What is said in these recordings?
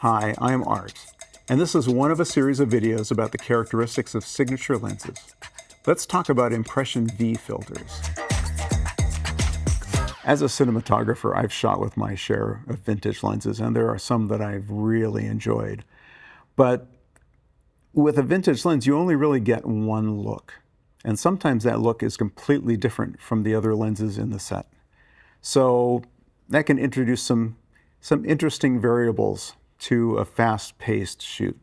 Hi, I'm Art, and this is one of a series of videos about the characteristics of signature lenses. Let's talk about impression V filters. As a cinematographer, I've shot with my share of vintage lenses, and there are some that I've really enjoyed. But with a vintage lens, you only really get one look, and sometimes that look is completely different from the other lenses in the set. So that can introduce some interesting variables to a fast-paced shoot.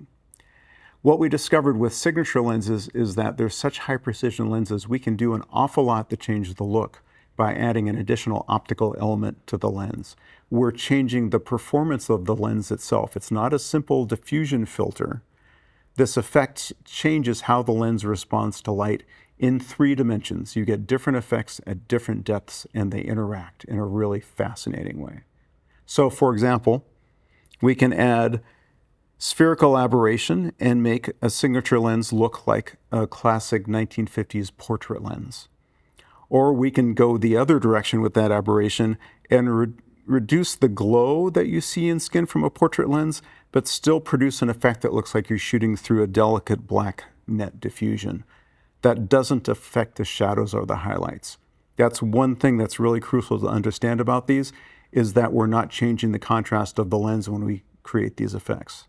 What we discovered with signature lenses is that they're such high-precision lenses, we can do an awful lot to change the look by adding an additional optical element to the lens. We're changing the performance of the lens itself. It's not a simple diffusion filter. This effect changes how the lens responds to light in 3 dimensions. You get different effects at different depths, and they interact in a really fascinating way. So, for example, we can add spherical aberration and make a signature lens look like a classic 1950s portrait lens. Or we can go the other direction with that aberration and reduce the glow that you see in skin from a portrait lens, but still produce an effect that looks like you're shooting through a delicate black net diffusion. That doesn't affect the shadows or the highlights. That's one thing that's really crucial to understand about these, is that we're not changing the contrast of the lens when we create these effects.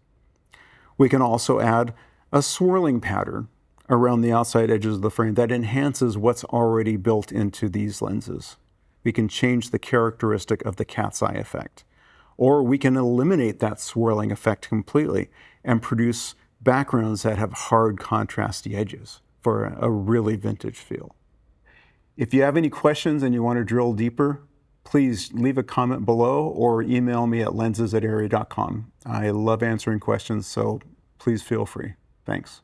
We can also add a swirling pattern around the outside edges of the frame that enhances what's already built into these lenses. We can change the characteristic of the cat's eye effect. Or we can eliminate that swirling effect completely and produce backgrounds that have hard contrasty edges for a really vintage feel. If you have any questions and you want to drill deeper, please leave a comment below or email me at lenses@arri.com. I love answering questions, so please feel free. Thanks.